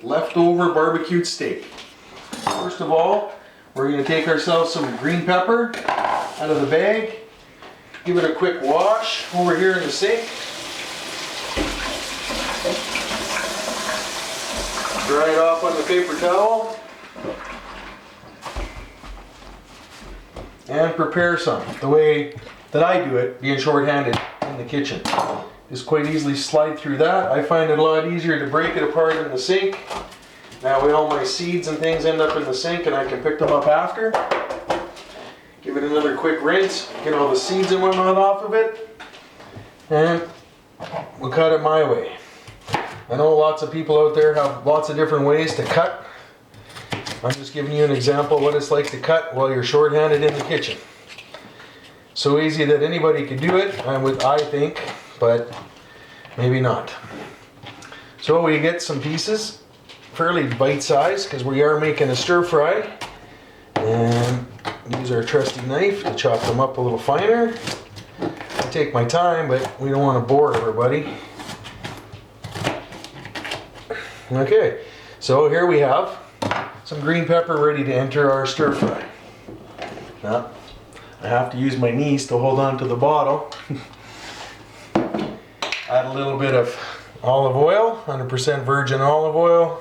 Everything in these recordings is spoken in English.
leftover barbecued steak. First of all, we're going to take ourselves some green pepper out of the bag, give it a quick wash over here in the sink. Dry it off on the paper towel. And prepare some. The way that I do it, being short-handed in the kitchen. Just quite easily slide through that. I find it a lot easier to break it apart in the sink. That way all my seeds and things end up in the sink and I can pick them up after. Give it another quick rinse, get all the seeds and whatnot off of it. And we'll cut it my way. I know lots of people out there have lots of different ways to cut. I'm just giving you an example of what it's like to cut while you're short-handed in the kitchen. So easy that anybody could do it, I think, but maybe not. So we get some pieces, fairly bite-sized, because we are making a stir-fry. And use our trusty knife to chop them up a little finer. I take my time, but we don't want to bore everybody. Okay, so here we have some green pepper ready to enter our stir fry. Now, I have to use my knees to hold on to the bottle. Add a little bit of olive oil, 100% virgin olive oil.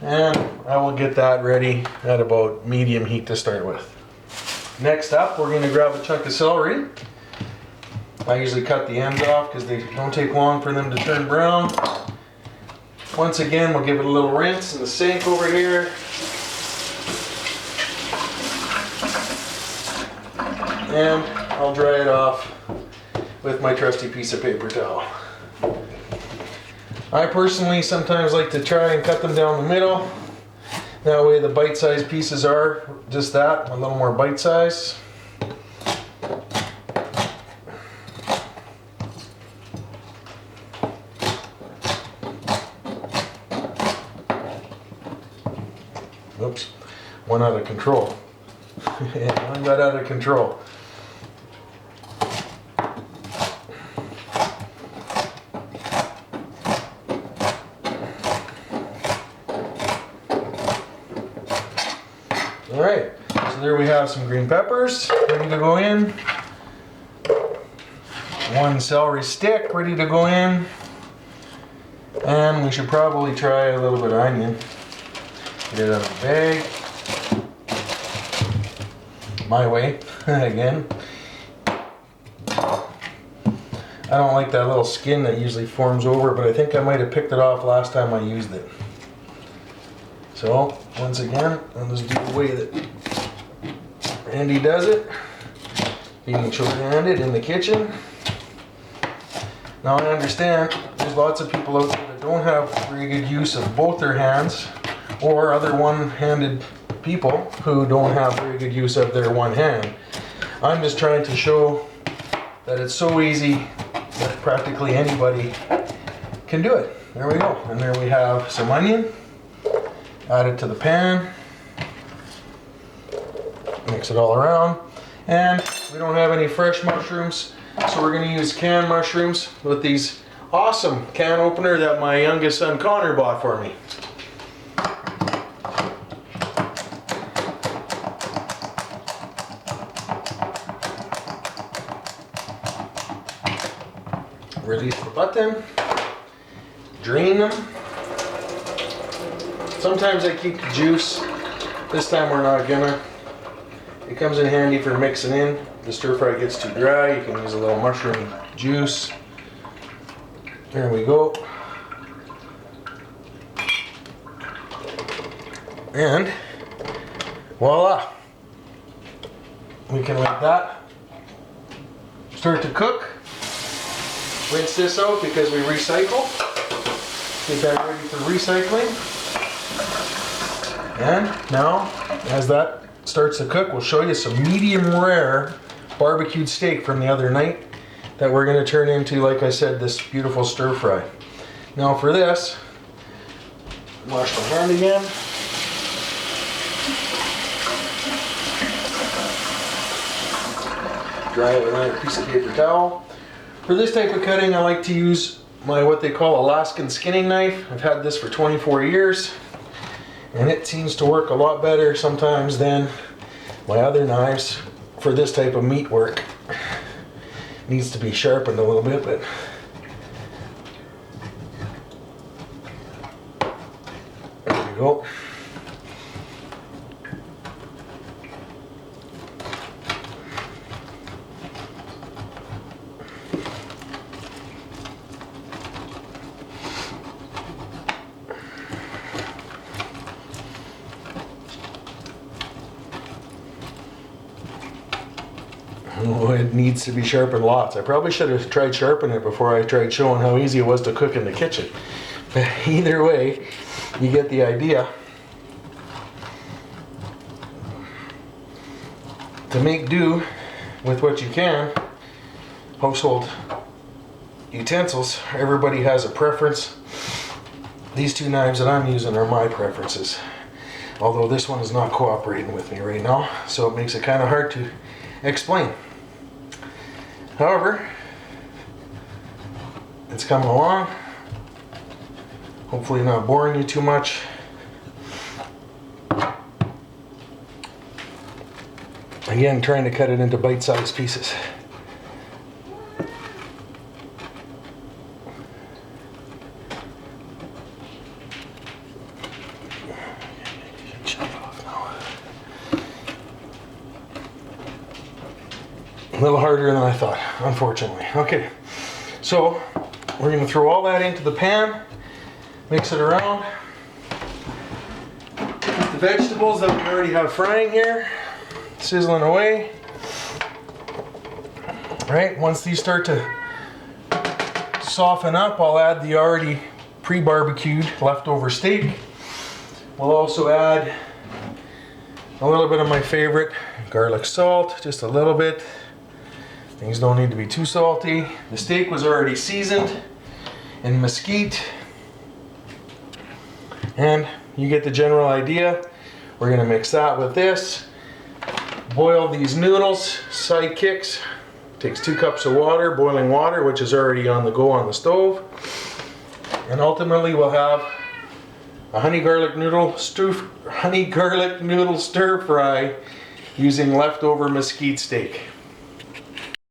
And I will get that ready at about medium heat to start with. Next up, we're going to grab a chunk of celery. I usually cut the ends off because they don't take long for them to turn brown. Once again, we'll give it a little rinse in the sink over here. And I'll dry it off with my trusty piece of paper towel. I personally sometimes like to try and cut them down the middle. That way the bite-sized pieces are just that, a little more bite-sized. Oops, one out of control. One got out of control. Alright, so there we have some green peppers ready to go in. One celery stick ready to go in. And we should probably try a little bit of onion. Get it out of the bag. My way, again. I don't like that little skin that usually forms over, but I think I might have picked it off last time I used it. So, once again, I'll just do the way that Andy does it. Being short-handed in the kitchen. Now I understand there's lots of people out there that don't have very good use of both their hands, or other one-handed people who don't have very good use of their one hand. I'm just trying to show that it's so easy that practically anybody can do it. There we go. And there we have some onion. Add it to the pan. Mix it all around. And we don't have any fresh mushrooms, so we're going to use canned mushrooms with these awesome can opener that my youngest son Connor bought for me. Release the button, drain them. Sometimes I keep the juice. This time we're not gonna. It comes in handy for mixing in. If the stir fry gets too dry, you can use a little mushroom juice. There we go. And voila. We can let that start to cook. Rinse this out because we recycle. Get that ready for recycling. And now, as that starts to cook, we'll show you some medium rare barbecued steak from the other night that we're going to turn into, like I said, this beautiful stir fry. Now for this, wash my hand again. Dry it with another piece of paper towel. For this type of cutting, I like to use my what they call Alaskan skinning knife. I've had this for 24 years and it seems to work a lot better sometimes than my other knives for this type of meat work. Needs to be sharpened a little bit, but there we go. Oh, it needs to be sharpened lots. I probably should have tried sharpening it before I tried showing how easy it was to cook in the kitchen. But either way, you get the idea. To make do with what you can, household utensils, everybody has a preference. These two knives that I'm using are my preferences. Although this one is not cooperating with me right now, so it makes it kind of hard to explain. However, it's coming along. Hopefully not boring you too much. Again, trying to cut it into bite-sized pieces. A little harder than I thought, unfortunately. Okay, so we're going to throw all that into the pan, mix it around. The vegetables that we already have frying here, sizzling away. Right, once these start to soften up, I'll add the already pre-barbecued leftover steak. We'll also add a little bit of my favorite garlic salt, just a little bit. Things don't need to be too salty. The steak was already seasoned in mesquite. And you get the general idea. We're gonna mix that with this. Boil these noodles, sidekicks. Takes 2 cups of water, boiling water, which is already on the go on the stove. And ultimately we'll have a honey garlic noodle stir fry using leftover mesquite steak.